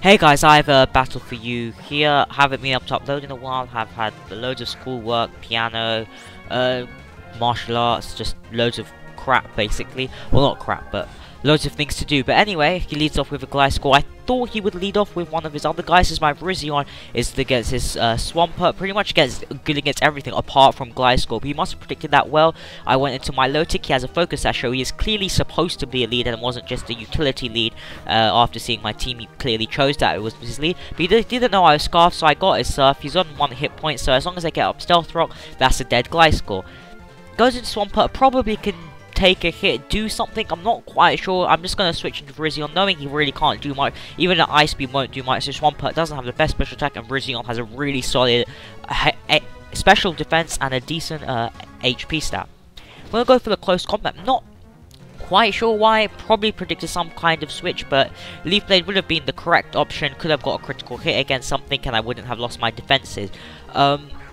Hey guys, I have a battle for you here. Haven't been able to upload in a while. Have had loads of schoolwork, piano, martial arts, just loads of crap basically. Well, not crap, but loads of things to do. But anyway, he leads off with a Gliscor. I thought he would lead off with one of his other guys, as my Virizion is against his Swampert. Pretty much good against everything apart from Gliscor. But he must have predicted that well. I went into my low tick. He has a focus that show he is clearly supposed to be a lead and wasn't just a utility lead. After seeing my team, he clearly chose that it was his lead. But he didn't know I was Scarf, so I got his Surf. He's on 1 hit point, so as long as I get up Stealth Rock, that's a dead Gliscor. Goes into Swampert, probably can take a hit, do something, I'm not quite sure. I'm just going to switch into Virizion, knowing he really can't do much. Even an Ice Beam won't do much, so Swampert doesn't have the best special attack, and Virizion has a really solid special defense and a decent HP stat. I'm going to go for the close combat. Not quite sure why. Probably predicted some kind of switch, but Leaf Blade would have been the correct option. Could have got a critical hit against something, and I wouldn't have lost my defenses.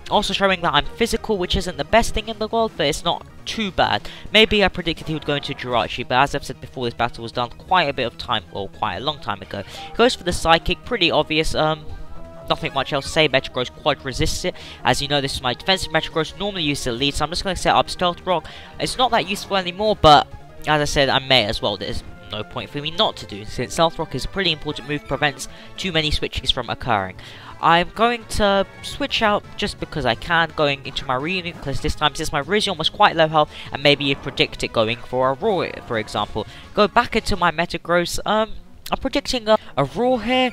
Also showing that I'm physical, which isn't the best thing in the world, but it's not too bad. Maybe I predicted he would go into Jirachi, but as I've said before, this battle was done quite a bit of time, or quite a long time ago. Goes for the Psychic, pretty obvious. Nothing much else to say. Metagross quad resists it. As you know, this is my defensive Metagross, normally used to lead, so I'm just going to set up Stealth Rock. It's not that useful anymore, but as I said, I may as well. There's no point for me not to do, since Stealth Rock is a pretty important move, prevents too many switches from occurring. I'm going to switch out just because I can, going into my Reuniclus this time, since my Virizion was quite low health, and maybe you predict it going for a Roar, for example. Go back into my Metagross. I'm predicting a Roar here,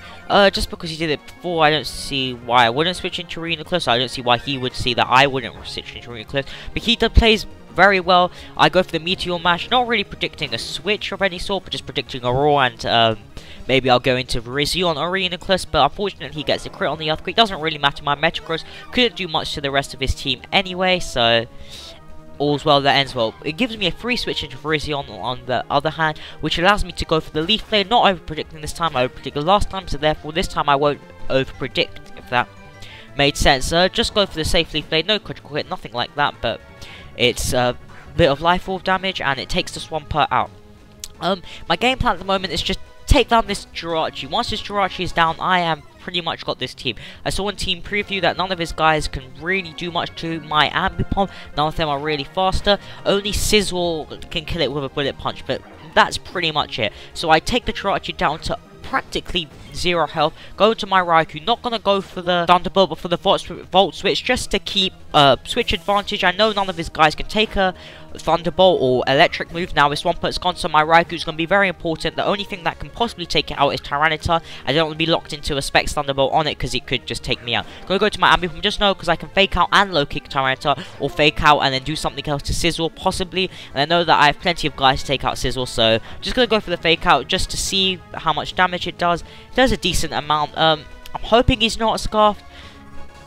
just because he did it before. I don't see why I wouldn't switch into Reuniclus. I don't see why he would see that I wouldn't switch into Reuniclus, but he plays very well. I go for the Meteor Mash, not really predicting a switch of any sort, but just predicting a Roar, and maybe I'll go into Virizion or Reuniclus, but unfortunately he gets a crit on the Earthquake. Doesn't really matter, my Metagross couldn't do much to the rest of his team anyway, so all's well that ends well. It gives me a free switch into Virizion on the other hand, which allows me to go for the Leaf Blade, not over-predicting this time. I over-predicted last time, so therefore this time I won't over-predict, if that made sense. Just go for the safe Leaf Blade, no critical hit, nothing like that, but it's a bit of Life Orb damage, and it takes the Swampert out. My game plan at the moment is just take down this Jirachi. Once this Jirachi is down, I am pretty much got this team. I saw in team preview that none of his guys can really do much to my Ambipom. None of them are really faster. Only Scizor can kill it with a bullet punch, but that's pretty much it. So I take the Jirachi down to practically 0 health. Go into my Raikou. Not gonna go for the Thunderbolt, but for the Volt Switch, just to keep switch advantage. I know none of his guys can take a Thunderbolt or Electric move. Now his Swampert's gone, so my Raikou is going to be very important. The only thing that can possibly take it out is Tyranitar. I don't want to be locked into a Specs Thunderbolt on it, because it could just take me out. Gonna go to my Ambipom, just know, because I can fake out and low kick Tyranitar, or fake out and then do something else to Scizor possibly. And I know that I have plenty of guys to take out Scizor, so just gonna go for the fake out just to see how much damage it does. It does a decent amount. I'm hoping he's not a Scarf.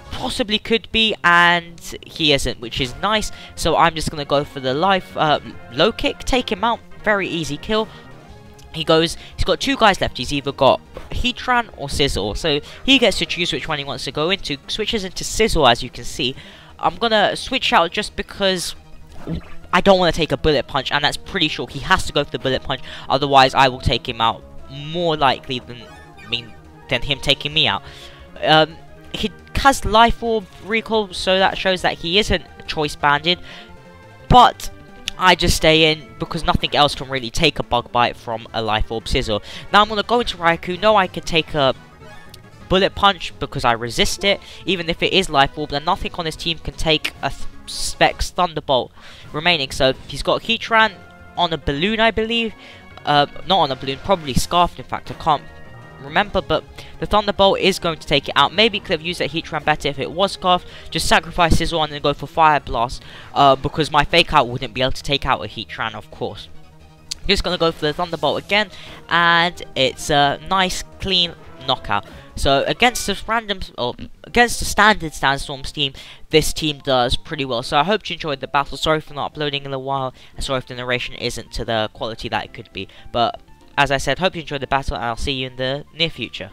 Possibly could be, and he isn't, which is nice. So I'm just gonna go for the low kick, take him out, very easy kill. He's got 2 guys left. He's either got Heatran or Scizor, so he gets to choose which one he wants to go into. Switches into Scizor, as you can see. I'm gonna switch out just because I don't want to take a bullet punch, and that's pretty sure he has to go for the bullet punch, otherwise I will take him out more likely than him taking me out. He has Life Orb recall, so that shows that he isn't choice banded, but I just stay in because nothing else can really take a Bug Bite from a Life Orb Scizor. Now I'm going to go into Raikou. No, I can take a Bullet Punch because I resist it, even if it is Life Orb, then nothing on his team can take a Specs Thunderbolt remaining. So he's got Heatran on a balloon, I believe. Not on a balloon, probably Scarfed, in fact, I can't remember, but the Thunderbolt is going to take it out. Maybe could have used that Heatran better if it was Scarfed. Just sacrifice Scizor and then go for Fire Blast, because my Fake Out wouldn't be able to take out a Heatran, of course. Just gonna go for the Thunderbolt again, and it's a nice, clean knockout. So against the standard Sandstorms team, this team does pretty well. So I hope you enjoyed the battle. Sorry for not uploading in a while, and sorry if the narration isn't to the quality that it could be. But as I said, hope you enjoyed the battle, and I'll see you in the near future.